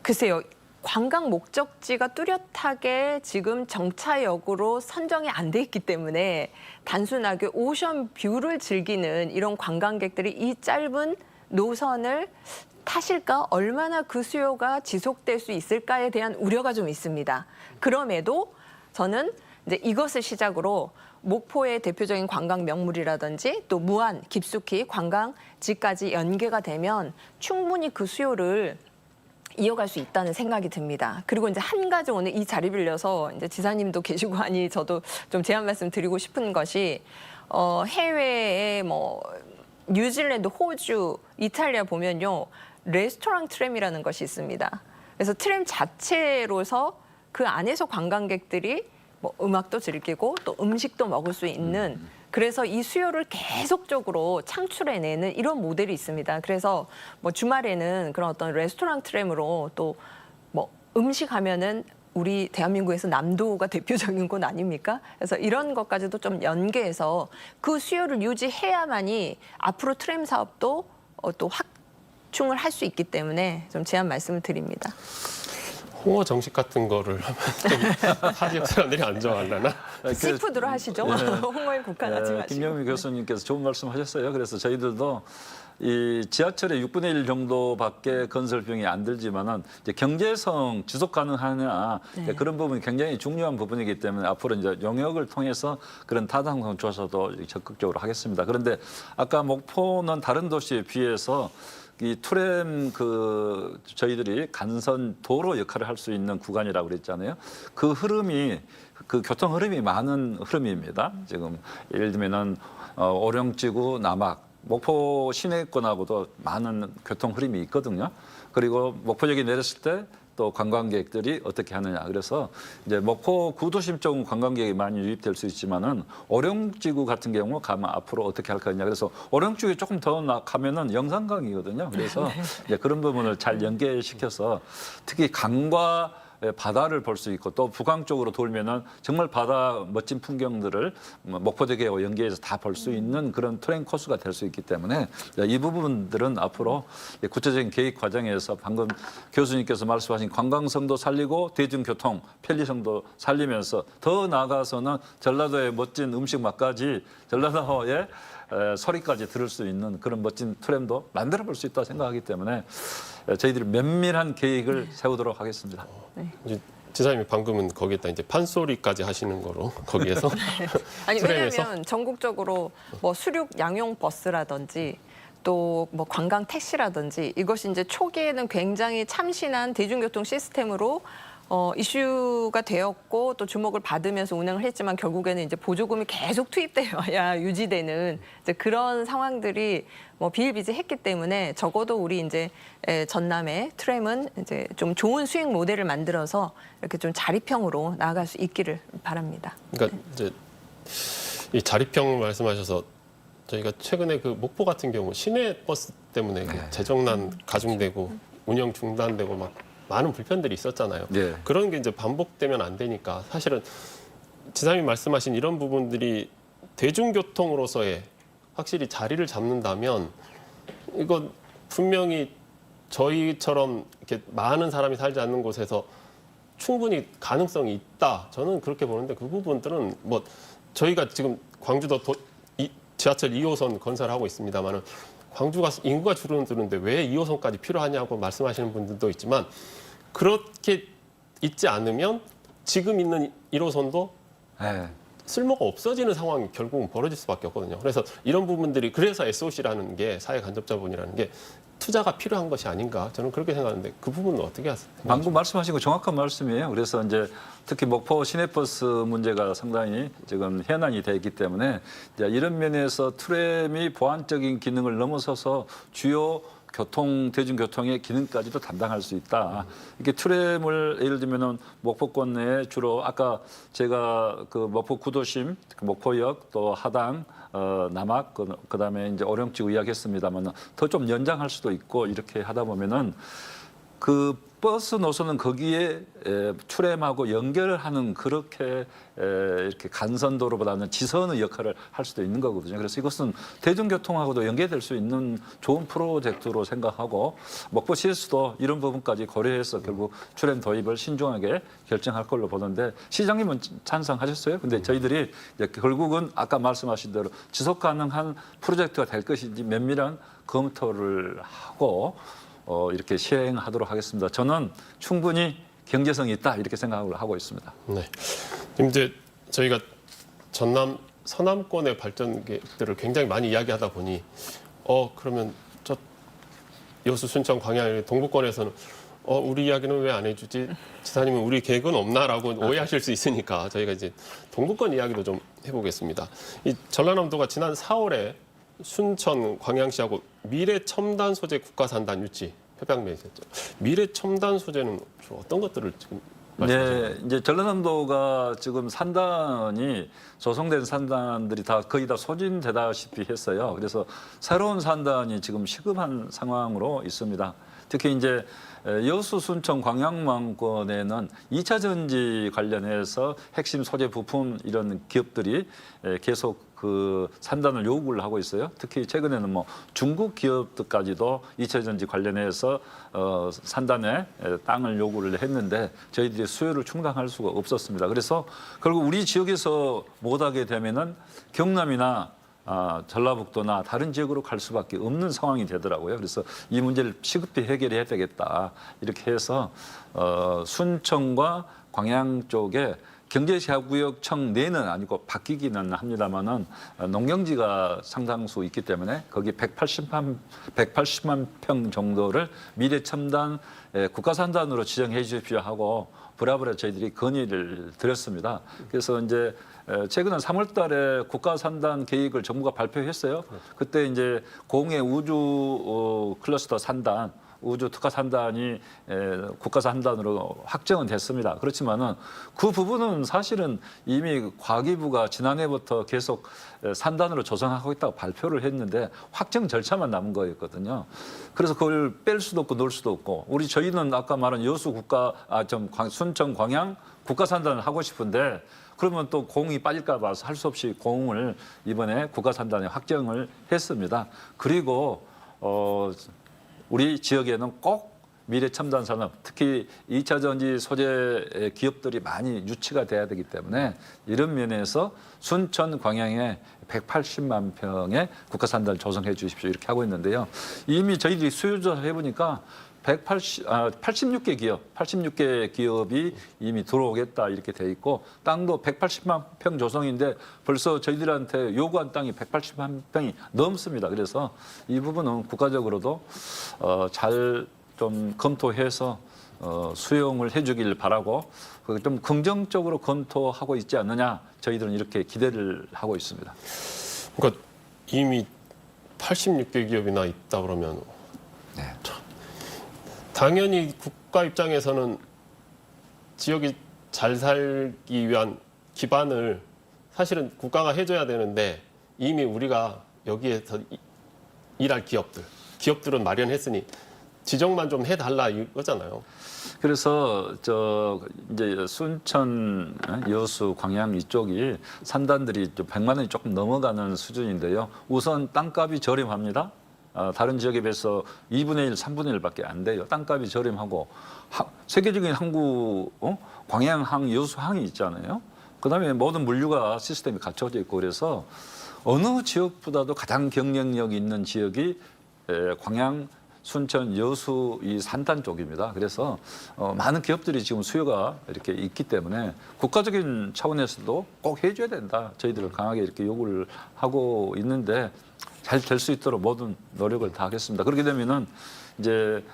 글쎄요. 관광 목적지가 뚜렷하게 지금 정차역으로 선정이 안 돼 있기 때문에 단순하게 오션 뷰를 즐기는 이런 관광객들이 이 짧은 노선을 타실까? 얼마나 그 수요가 지속될 수 있을까에 대한 우려가 좀 있습니다. 그럼에도 저는 이제 이것을 시작으로 목포의 대표적인 관광 명물이라든지 또 무안, 깊숙이 관광지까지 연계가 되면 충분히 그 수요를 이어갈 수 있다는 생각이 듭니다. 그리고 이제 한 가지 오늘 이 자리 빌려서 이제 지사님도 계시고 하니 저도 좀 제안 말씀 드리고 싶은 것이 해외에 뭐 뉴질랜드, 호주, 이탈리아 보면요 레스토랑 트램이라는 것이 있습니다. 그래서 트램 자체로서 그 안에서 관광객들이 뭐 음악도 즐기고 또 음식도 먹을 수 있는 그래서 이 수요를 계속적으로 창출해내는 이런 모델이 있습니다. 그래서 뭐 주말에는 그런 어떤 레스토랑 트램으로 또 뭐 음식 하면은 우리 대한민국에서 남도가 대표적인 곳 아닙니까? 그래서 이런 것까지도 좀 연계해서 그 수요를 유지해야만이 앞으로 트램 사업도 또 확충을 할 수 있기 때문에 좀 제안 말씀을 드립니다. 홍어 정식 같은 거를 하면 좀 하지역 사람들이 안 좋아하려나? 시푸드로 하시죠. 홍어에 국한하지 마시고. 김영미 교수님께서 좋은 말씀하셨어요. 그래서 저희들도 이 지하철의 6분의 1 정도밖에 건설 비용이 안 들지만은 이제 경제성 지속 가능하냐 네. 그런 부분이 굉장히 중요한 부분이기 때문에 앞으로 이제 용역을 통해서 그런 타당성 조사도 적극적으로 하겠습니다. 그런데 아까 목포는 다른 도시에 비해서 이 트램 저희들이 간선 도로 역할을 할 수 있는 구간이라고 그랬잖아요. 그 흐름이 그 교통 흐름이 많은 흐름입니다. 지금 예를 들면은 오령지구 남학 목포 시내권하고도 많은 교통 흐름이 있거든요. 그리고 목포역에 내렸을 때 또 관광객들이 어떻게 하느냐. 그래서 이제 목포 구도심 쪽은 관광객이 많이 유입될 수 있지만은 오령지구 같은 경우 가면 앞으로 어떻게 할 거냐. 그래서 오령지구에 조금 더 가면은 영산강이거든요. 그래서 이제 그런 부분을 잘 연계시켜서 특히 강과 바다를 볼 수 있고 또 북강 쪽으로 돌면은 정말 바다 멋진 풍경들을 목포대교와 연계해서 다 볼 수 있는 그런 트램 코스가 될 수 있기 때문에 이 부분들은 앞으로 구체적인 계획 과정에서 방금 교수님께서 말씀하신 관광성도 살리고 대중교통 편리성도 살리면서 더 나아가서는 전라도의 멋진 음식 맛까지 전라도의 소리까지 들을 수 있는 그런 멋진 트램도 만들어 볼 수 있다고 생각하기 때문에 저희들이 면밀한 계획을 세우도록 하겠습니다. 이제 지사님이 방금은 거기에다 이제 판소리까지 하시는 거로 거기에서 아니 트램에서? 왜냐하면 전국적으로 뭐 수륙 양용 버스라든지 또 뭐 관광 택시라든지 이것이 이제 초기에는 굉장히 참신한 대중교통 시스템으로 이슈가 되었고 또 주목을 받으면서 운영을 했지만 결국에는 이제 보조금이 계속 투입되어야 유지되는 이제 그런 상황들이 뭐 비일비재했기 때문에 적어도 우리 이제 전남의 트램은 이제 좀 좋은 수익 모델을 만들어서 이렇게 좀 자립형으로 나아갈 수 있기를 바랍니다. 그러니까 이제 이 자립형 말씀하셔서 저희가 최근에 그 목포 같은 경우 시내 버스 때문에 그 재정난 가중되고 운영 중단되고 막 많은 불편들이 있었잖아요. 네. 그런 게 이제 반복되면 안 되니까 사실은 지사님이 말씀하신 이런 부분들이 대중교통으로서의 확실히 자리를 잡는다면 이건 분명히 저희처럼 이렇게 많은 사람이 살지 않는 곳에서 충분히 가능성이 있다. 저는 그렇게 보는데 그 부분들은 뭐 저희가 지금 광주도 지하철 2호선 건설하고 있습니다만은 광주가 인구가 줄어드는데 왜 2호선까지 필요하냐고 말씀하시는 분들도 있지만 그렇게 있지 않으면 지금 있는 1호선도 네. 쓸모가 없어지는 상황이 결국은 벌어질 수밖에 없거든요. 그래서 이런 부분들이 그래서 SOC라는 게 사회 간접자본이라는 게 투자가 필요한 것이 아닌가 저는 그렇게 생각하는데 그 부분은 어떻게 하세요? 방금 말씀하신 거 정확한 말씀이에요. 그래서 이제 특히 목포 시내버스 문제가 상당히 지금 현안이 돼 있기 때문에 이제 이런 면에서 트램이 보안적인 기능을 넘어서서 주요 대중교통의 기능까지도 담당할 수 있다. 이게 트램을 예를 들면은 목포권 내에 주로 아까 제가 그 목포 구도심, 목포역 또 하당, 남학 그다음에 이제 오령지 이야기했습니다만 더 좀 연장할 수도 있고 이렇게 하다 보면은 그 버스 노선은 거기에 트램하고 연결을 하는 그렇게 이렇게 간선도로보다는 지선의 역할을 할 수도 있는 거거든요. 그래서 이것은 대중교통하고도 연계될 수 있는 좋은 프로젝트로 생각하고 목포시에서도 이런 부분까지 고려해서 결국 트램 도입을 신중하게 결정할 걸로 보는데 시장님은 찬성하셨어요. 근데 저희들이 이제 결국은 아까 말씀하신 대로 지속 가능한 프로젝트가 될 것인지 면밀한 검토를 하고 이렇게 시행하도록 하겠습니다. 저는 충분히 경제성이 있다 이렇게 생각을 하고 있습니다. 네. 이제 저희가 전남 서남권의 발전들을 굉장히 많이 이야기하다 보니 그러면 저 여수 순천 광양 동부권에서는 우리 이야기는 왜 안 해주지? 지사님은 우리 계획은 없나라고 오해하실 수 있으니까 저희가 이제 동부권 이야기도 좀 해보겠습니다. 이 전라남도가 지난 4월에 순천 광양시하고 미래 첨단 소재 국가산단 유치 협약 맺었죠. 미래 첨단 소재는 주로 어떤 것들을 지금 말씀하시나요? 네, 이제 전라남도가 지금 산단이 조성된 산단들이 다 거의 다 소진되다시피 했어요. 그래서 새로운 산단이 지금 시급한 상황으로 있습니다. 특히 이제 여수, 순천, 광양만권에는 2차 전지 관련해서 핵심 소재 부품 이런 기업들이 계속 그 산단을 요구를 하고 있어요. 특히 최근에는 뭐 중국 기업들까지도 2차 전지 관련해서 산단에 땅을 요구를 했는데 저희들이 수요를 충당할 수가 없었습니다. 그래서 결국 우리 지역에서 못하게 되면은 경남이나 전라북도나 다른 지역으로 갈 수밖에 없는 상황이 되더라고요. 그래서 이 문제를 시급히 해결해야 되겠다. 이렇게 해서 순천과 광양 쪽에 경제자구역청 내는 아니고 바뀌기는 합니다만은 농경지가 상당수 있기 때문에 거기 180만 평 정도를 미래 첨단 국가산단으로 지정해 주십시오 하고 브라브라 저희들이 건의를 드렸습니다. 그래서 이제 최근에 3월 달에 국가산단 계획을 정부가 발표했어요. 그때 이제 공해 우주 클러스터 산단 우주 특화 산단이 국가 산단으로 확정은 됐습니다. 그렇지만은 그 부분은 사실은 이미 과기부가 지난해부터 계속 산단으로 조성하고 있다고 발표를 했는데 확정 절차만 남은 거였거든요. 그래서 그걸 뺄 수도 없고 넣을 수도 없고 저희는 아까 말한 여수 순천 광양 국가 산단을 하고 싶은데 그러면 또 공이 빠질까 봐서 할 수 없이 공을 이번에 국가 산단에 확정을 했습니다. 그리고 우리 지역에는 꼭 미래 첨단 산업, 특히 2차 전지 소재 기업들이 많이 유치가 돼야 되기 때문에 이런 면에서 순천 광양에 180만 평의 국가산단을 조성해 주십시오 이렇게 하고 있는데요. 이미 저희들이 수요 조사 해보니까 86개 기업이 이미 들어오겠다 이렇게 돼 있고 땅도 180만 평 조성인데 벌써 저희들한테 요구한 땅이 180만 평이 넘습니다. 그래서 이 부분은 국가적으로도 잘 좀 검토해서 수용을 해주길 바라고 좀 긍정적으로 검토하고 있지 않느냐 저희들은 이렇게 기대를 하고 있습니다. 그러니까 이미 86개 기업이나 있다 그러면 네. 당연히 국가 입장에서는 지역이 잘 살기 위한 기반을 사실은 국가가 해줘야 되는데 이미 우리가 여기에서 일할 기업들은 마련했으니 지정만 좀 해달라 이거잖아요. 그래서 이제 순천, 여수, 광양 이쪽이 산단들이 좀 100만 원이 조금 넘어가는 수준인데요. 우선 땅값이 저렴합니다. 다른 지역에 비해서 2분의 1, 3분의 1밖에 안 돼요. 땅값이 저렴하고 세계적인 항구, 광양항, 여수항이 있잖아요. 그다음에 모든 물류가 시스템이 갖춰져 있고 그래서 어느 지역보다도 가장 경쟁력이 있는 지역이 광양, 순천, 여수 이 산단 쪽입니다. 그래서 많은 기업들이 지금 수요가 이렇게 있기 때문에 국가적인 차원에서도 꼭 해줘야 된다. 저희들은 강하게 이렇게 요구를 하고 있는데 잘 될 수 있도록 모든 노력을 다하겠습니다. 그렇게 되면은 이제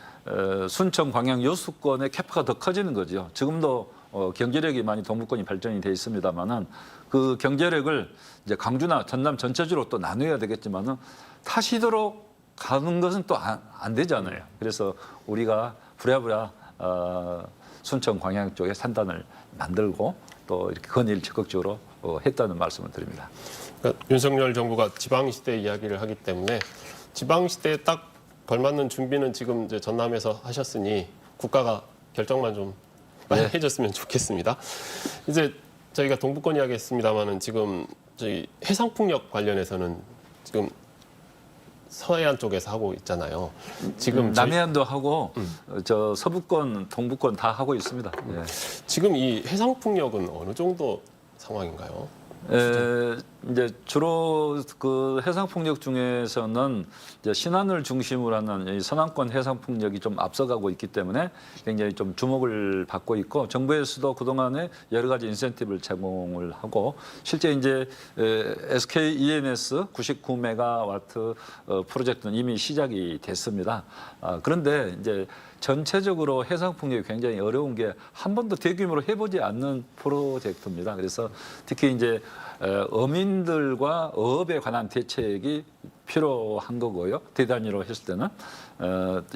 순천, 광양, 여수권의 캐파가 더 커지는 거죠. 지금도 경제력이 많이 동부권이 발전이 돼 있습니다만은 그 경제력을 이제 광주나 전남 전체적으로 또 나눠야 되겠지만은 타시도록 가는 것은 또 안 되잖아요. 그래서 우리가 부랴부랴 순천, 광양 쪽에 산단을 만들고 또 이렇게 건의를 적극적으로 했다는 말씀을 드립니다. 그러니까 윤석열 정부가 지방시대 이야기를 하기 때문에 지방시대에 딱 걸맞는 준비는 지금 이제 전남에서 하셨으니 국가가 결정만 좀 많이 해줬으면 좋겠습니다. 이제 저희가 동부권 이야기했습니다만은 지금 저희 해상풍력 관련해서는 지금 서해안 쪽에서 하고 있잖아요. 지금 남해안도 하고 저 서부권, 동부권 다 하고 있습니다. 예. 지금 이 해상풍력은 어느 정도 상황인가요? 이제 주로 그 해상풍력 중에서는 이제 신안을 중심으로 하는 이 서남권 해상풍력이 좀 앞서가고 있기 때문에 굉장히 좀 주목을 받고 있고 정부에서도 그동안에 여러 가지 인센티브를 제공을 하고 실제 이제 SK ENS 99메가와트 프로젝트는 이미 시작이 됐습니다. 그런데 이제 전체적으로 해상풍력이 굉장히 어려운 게 한 번도 대규모로 해보지 않는 프로젝트입니다. 그래서 특히 이제 어민들과 어업에 관한 대책이 필요한 거고요. 대단위로 했을 때는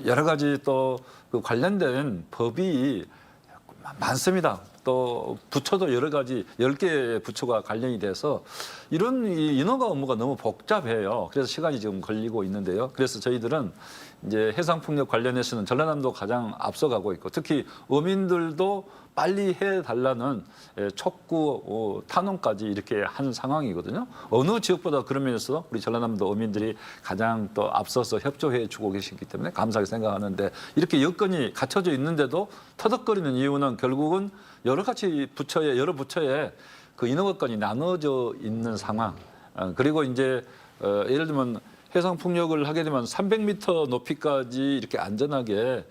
여러 가지 또 그 관련된 법이 많습니다. 또 부처도 여러 가지 10개 부처가 관련이 돼서 이런 인허가 업무가 너무 복잡해요. 그래서 시간이 지금 걸리고 있는데요. 그래서 저희들은 이제 해상풍력 관련해서는 전라남도 가장 앞서가고 있고 특히 어민들도 빨리 해달라는 촉구 탄원까지 이렇게 한 상황이거든요. 어느 지역보다 그런 면에서 우리 전라남도 어민들이 가장 또 앞서서 협조해 주고 계시기 때문에 감사하게 생각하는데 이렇게 여건이 갖춰져 있는데도 터득거리는 이유는 결국은 여러 부처에 그 인허가권이 나눠져 있는 상황. 그리고 이제 예를 들면 해상풍력을 하게 되면 300m 높이까지 이렇게 안전하게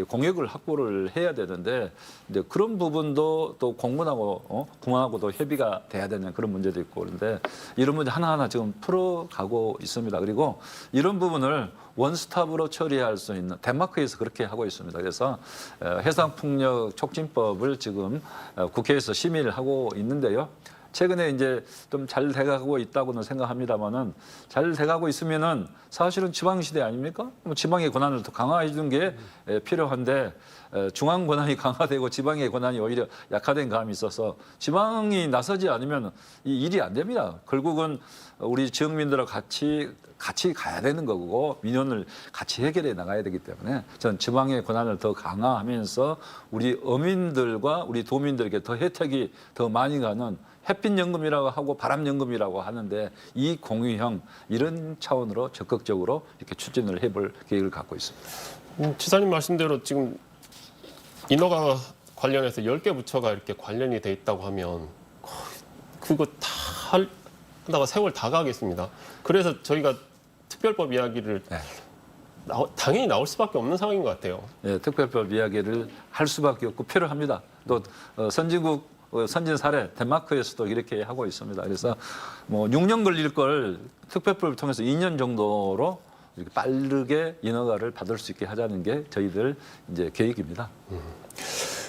공역을 확보를 해야 되는데 이제 그런 부분도 또 공군하고 공항하고도 협의가 돼야 되는 그런 문제도 있고 그런데 이런 문제 하나하나 지금 풀어가고 있습니다. 그리고 이런 부분을 원스톱으로 처리할 수 있는 덴마크에서 그렇게 하고 있습니다. 그래서 해상풍력 촉진법을 지금 국회에서 심의를 하고 있는데요. 최근에 이제 좀 잘 돼가고 있다고는 생각합니다만은 잘 돼가고 있으면은 사실은 지방시대 아닙니까? 뭐 지방의 권한을 더 강화해 주는 게 필요한데 중앙 권한이 강화되고 지방의 권한이 오히려 약화된 감이 있어서 지방이 나서지 않으면 이 일이 안 됩니다. 결국은 우리 지역민들과 같이 가야 되는 거고 민원을 같이 해결해 나가야 되기 때문에 전 지방의 권한을 더 강화하면서 우리 어민들과 우리 도민들에게 더 혜택이 더 많이 가는 햇빛연금이라고 하고 바람연금이라고 하는데 이 공유형 이런 차원으로 적극적으로 이렇게 추진을 해볼 계획을 갖고 있습니다. 지사님 말씀대로 지금 인허가 관련해서 10개 부처가 이렇게 관련이 돼 있다고 하면 그거 다 하다가 세월 다 가겠습니다. 그래서 저희가 특별법 이야기를 당연히 나올 수밖에 없는 상황인 것 같아요. 예, 특별법 이야기를 할 수밖에 없고 필요합니다. 또 선진국 선진 사례 덴마크에서도 이렇게 하고 있습니다. 그래서 뭐 6년 걸릴 걸 특별법을 통해서 2년 정도로 이렇게 빠르게 인허가를 받을 수 있게 하자는 게 저희들 이제 계획입니다.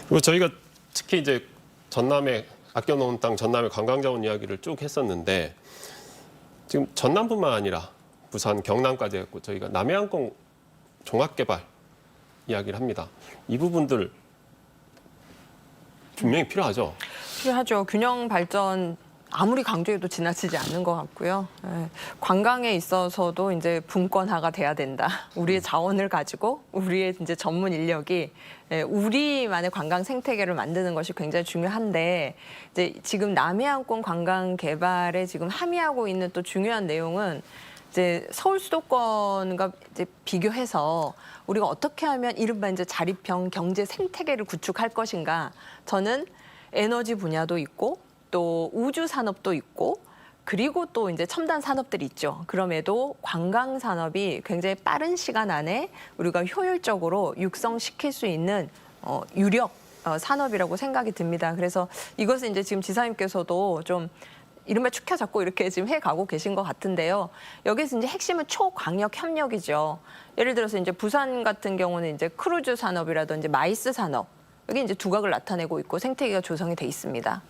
그리고 저희가 특히 이제 전남에 아껴놓은 땅, 전남의 관광자원 이야기를 쭉 했었는데 지금 전남뿐만 아니라 부산, 경남까지 했고 저희가 남해안권 종합개발 이야기를 합니다. 이 부분들 분명히 필요하죠. 필요하죠. 균형 발전 아무리 강조해도 지나치지 않는 것 같고요. 예. 관광에 있어서도 이제 분권화가 돼야 된다. 우리의 자원을 가지고 우리의 이제 전문 인력이 우리만의 관광 생태계를 만드는 것이 굉장히 중요한데 이제 지금 남해안권 관광 개발에 지금 함의하고 있는 또 중요한 내용은 이제 서울 수도권과 이제 비교해서 우리가 어떻게 하면 이른바 이제 자립형 경제 생태계를 구축할 것인가. 저는 에너지 분야도 있고 또 우주 산업도 있고 그리고 또 이제 첨단 산업들이 있죠. 그럼에도 관광 산업이 굉장히 빠른 시간 안에 우리가 효율적으로 육성시킬 수 있는 유력 산업이라고 생각이 듭니다. 그래서 이것은 이제 지금 지사님께서도 좀 이른바 축혀 잡고 이렇게 지금 해가고 계신 것 같은데요. 여기서 이제 핵심은 초광역 협력이죠. 예를 들어서 이제 부산 같은 경우는 이제 크루즈 산업이라든지 마이스 산업 여기 이제 두각을 나타내고 있고 생태계가 조성이 돼 있습니다.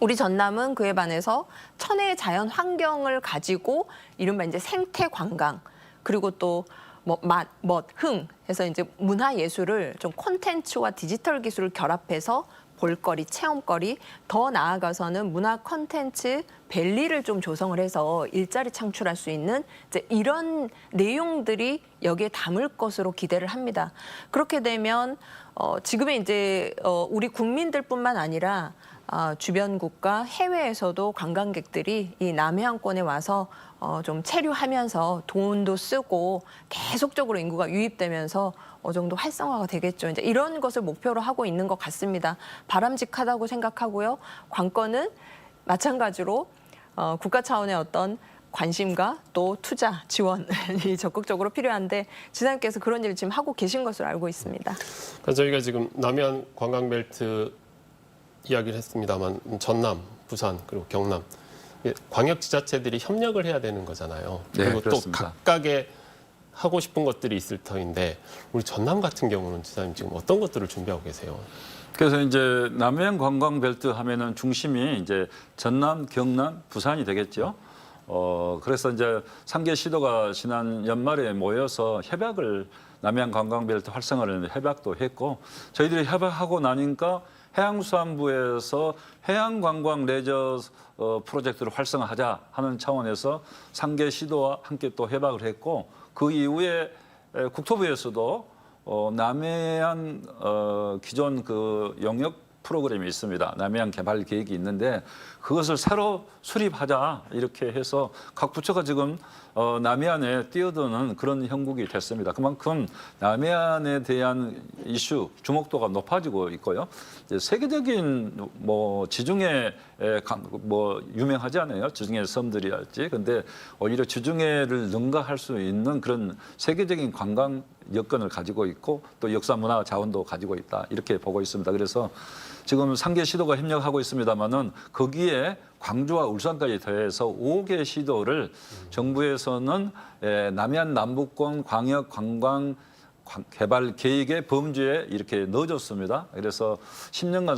우리 전남은 그에 반해서 천혜의 자연 환경을 가지고 이른바 이제 생태 관광 그리고 또 뭐 맛, 멋, 흥 해서 이제 문화 예술을 좀 콘텐츠와 디지털 기술을 결합해서 볼거리, 체험거리, 더 나아가서는 문화 콘텐츠 밸리를 좀 조성을 해서 일자리 창출할 수 있는 이제 이런 내용들이 여기에 담을 것으로 기대를 합니다. 그렇게 되면 지금의 이제 우리 국민들뿐만 아니라 주변 국가 해외에서도 관광객들이 이 남해안권에 와서 좀 체류하면서 돈도 쓰고 계속적으로 인구가 유입되면서 정도 활성화가 되겠죠. 이제 이런 것을 목표로 하고 있는 것 같습니다. 바람직하다고 생각하고요. 관건은 마찬가지로 국가 차원의 어떤 관심과 또 투자, 지원이 적극적으로 필요한데 지사님께서 그런 일을 지금 하고 계신 것으로 알고 있습니다. 그래서 저희가 지금 남해안 관광벨트 이야기를 했습니다만 전남, 부산 그리고 경남 광역지자체들이 협력을 해야 되는 거잖아요. 네, 그리고 그렇습니다. 또 각각의 하고 싶은 것들이 있을 터인데 우리 전남 같은 경우는 지사님 지금 어떤 것들을 준비하고 계세요? 그래서 이제 남해안 관광벨트 하면은 중심이 이제 전남, 경남, 부산이 되겠죠. 그래서 이제 3개 시도가 지난 연말에 모여서 협약을 남해안 관광벨트 활성화를 협약도 했고 저희들이 협약하고 나니까 해양수산부에서 해양관광 레저 프로젝트를 활성화하자 하는 차원에서 3개 시도와 함께 또 협약을 했고 그 이후에 국토부에서도 남해안 기존 그 영역 프로그램이 있습니다. 남해안 개발 계획이 있는데 그것을 새로 수립하자 이렇게 해서 각 부처가 지금 남해안에 뛰어드는 그런 형국이 됐습니다. 그만큼 남해안에 대한 이슈 주목도가 높아지고 있고요. 이제 세계적인 뭐 지중해 뭐 유명하지 않아요? 지중해 섬들이 할지. 근데 오히려 지중해를 능가할 수 있는 그런 세계적인 관광 여건을 가지고 있고 또 역사 문화 자원도 가지고 있다 이렇게 보고 있습니다. 그래서 지금 3개 시도가 협력하고 있습니다만은 거기에 광주와 울산까지 더해서 5개 시도를 정부에서는 남해안 남북권 광역 관광 개발 계획의 범주에 이렇게 넣어줬습니다. 그래서 10년간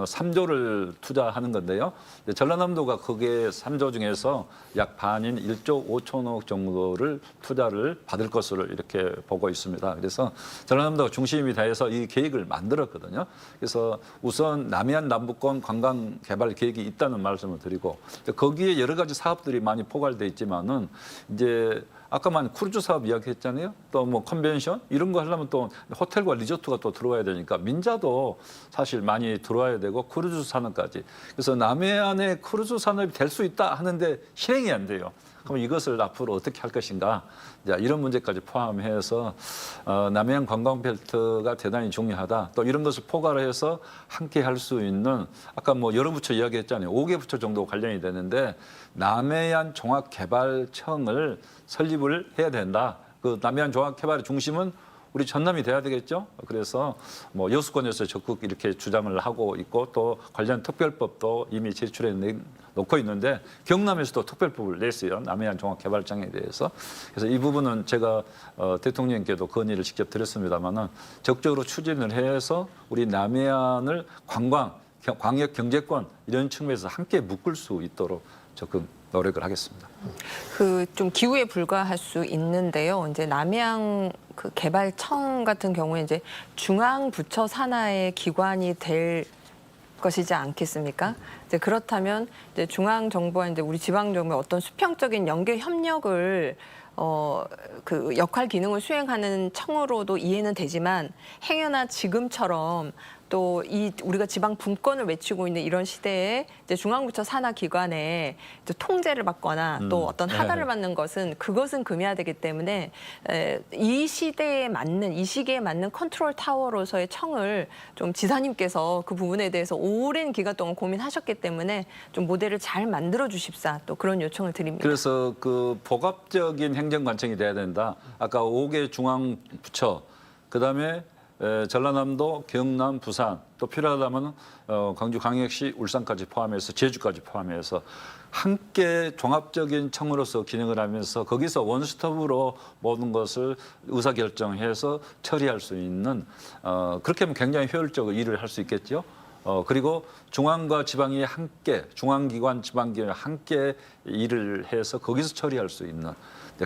3조를 투자하는 건데요. 전라남도가 그게 3조 중에서 약 반인 1조 5천억 정도를 투자를 받을 것으로 이렇게 보고 있습니다. 그래서 전라남도가 중심이 돼서 이 계획을 만들었거든요. 그래서 우선 남해안 남북권 관광 개발 계획이 있다는 말씀을 드리고 거기에 여러 가지 사업들이 많이 포괄돼 있지만은 이제 아까만 크루즈 사업 이야기했잖아요. 또 뭐 컨벤션 이런 거 하려면 또 호텔과 리조트가 또 들어와야 되니까 민자도 사실 많이 들어와야 되고 크루즈 산업까지. 그래서 남해안에 크루즈 산업이 될 수 있다 하는데 실행이 안 돼요. 그럼 이것을 앞으로 어떻게 할 것인가? 이런 문제까지 포함해서 남해안 관광벨트가 대단히 중요하다. 또 이런 것을 포괄해서 함께 할 수 있는 아까 뭐 여러 부처 이야기했잖아요. 5개 부처 정도 관련이 되는데 남해안 종합개발청을 설립을 해야 된다. 그 남해안 종합 개발의 중심은 우리 전남이 돼야 되겠죠. 그래서 뭐 여수권에서 적극 이렇게 주장을 하고 있고 또 관련 특별법도 이미 제출해 놓고 있는데 경남에서도 특별법을 냈어요. 남해안 종합개발장에 대해서. 그래서 이 부분은 제가 대통령께도 건의를 직접 드렸습니다만은 적극적으로 추진을 해서 우리 남해안을 관광, 광역 경제권 이런 측면에서 함께 묶을 수 있도록 적극 노력을 하겠습니다. 그 좀 기후에 불과할 수 있는데요. 이제 남해안 그 개발청 같은 경우에 이제 중앙 부처 산하의 기관이 될 것이지 않겠습니까? 이제 그렇다면 이제 중앙 정부와 이제 우리 지방 정부의 어떤 수평적인 연계 협력을 그 역할 기능을 수행하는 청으로도 이해는 되지만 행여나 지금처럼 또 이 우리가 지방 분권을 외치고 있는 이런 시대에 이제 중앙부처 산하 기관에 이제 통제를 받거나 또 어떤 하달을 받는 것은 그것은 금해야 되기 때문에 이 시대에 맞는 이 시기에 맞는 컨트롤 타워로서의 청을 좀 지사님께서 그 부분에 대해서 오랜 기간 동안 고민하셨기 때문에 좀 모델을 잘 만들어 주십사 또 그런 요청을 드립니다. 그래서 그 복합적인 행정관청이 돼야 된다. 아까 5개 중앙부처 그다음에 전라남도, 경남, 부산 또 필요하다면 광주, 광역시, 울산까지 포함해서 제주까지 포함해서 함께 종합적인 청으로서 기능을 하면서 거기서 원스톱으로 모든 것을 의사결정해서 처리할 수 있는 그렇게 하면 굉장히 효율적으로 일을 할 수 있겠죠. 그리고 중앙과 지방이 함께 중앙기관, 지방기관 함께 일을 해서 거기서 처리할 수 있는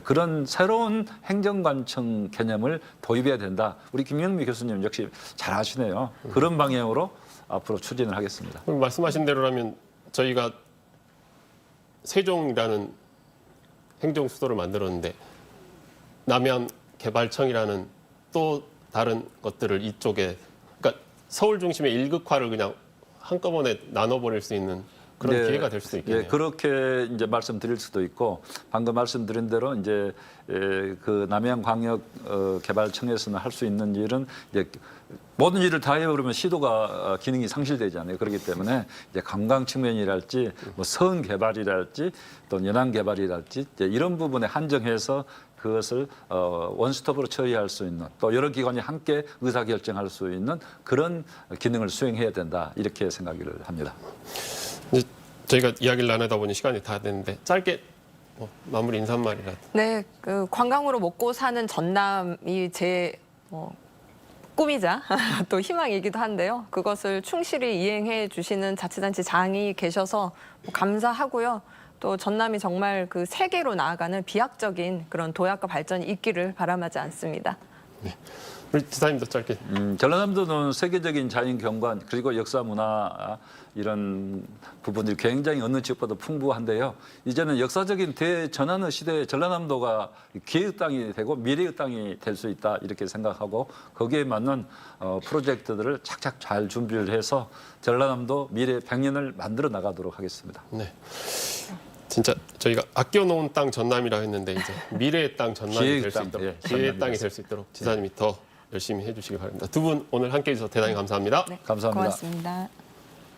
그런 새로운 행정관청 개념을 도입해야 된다. 우리 김영미 교수님 역시 잘 아시네요. 그런 방향으로 앞으로 추진을 하겠습니다. 그럼 말씀하신 대로라면 저희가 세종이라는 행정수도를 만들었는데 남해안 개발청이라는 또 다른 것들을 이쪽에 그러니까 서울 중심의 일극화를 그냥 한꺼번에 나눠버릴 수 있는 그런 기회가 될 수도 있겠네요. 그렇게 이제 말씀드릴 수도 있고 방금 말씀드린 대로 이제 그 남해안 광역 개발청에서는 할 수 있는 일은 이제 모든 일을 다 해버리면 시도가 기능이 상실되잖아요. 그렇기 때문에 이제 관광 측면이랄지 뭐 성 개발이랄지 또 연안 개발이랄지 이런 부분에 한정해서 그것을 원스톱으로 처리할 수 있는 또 여러 기관이 함께 의사결정할 수 있는 그런 기능을 수행해야 된다 이렇게 생각을 합니다. 이제 저희가 이야기를 나누다 보니 시간이 다 됐는데 짧게 마무리 인사 한 마디라도. 네, 그 관광으로 먹고 사는 전남이 제 꿈이자 또 희망이기도 한데요. 그것을 충실히 이행해 주시는 자치단체 장이 계셔서 감사하고요. 또 전남이 정말 그 세계로 나아가는 비약적인 그런 도약과 발전이 있기를 바람하지 않습니다. 네. 우리 지사님도 짧게. 전라남도는 세계적인 자연 경관 그리고 역사 문화 이런 부분들이 굉장히 어느 지역보다 풍부한데요. 이제는 역사적인 대전환의 시대에 전라남도가 기회의 땅이 되고 미래의 땅이 될 수 있다 이렇게 생각하고 거기에 맞는 프로젝트들을 착착 잘 준비를 해서 전라남도 미래 100년을 만들어 나가도록 하겠습니다. 네. 진짜 저희가 아껴놓은 땅 전남이라 했는데 이제 미래의 땅 전남이 될 수 있도록 기회의 땅이 될 수 있도록 지사님이 더 열심히 해주시기 바랍니다. 두 분 오늘 함께해 주셔서 대단히 감사합니다. 네, 감사합니다. 고맙습니다.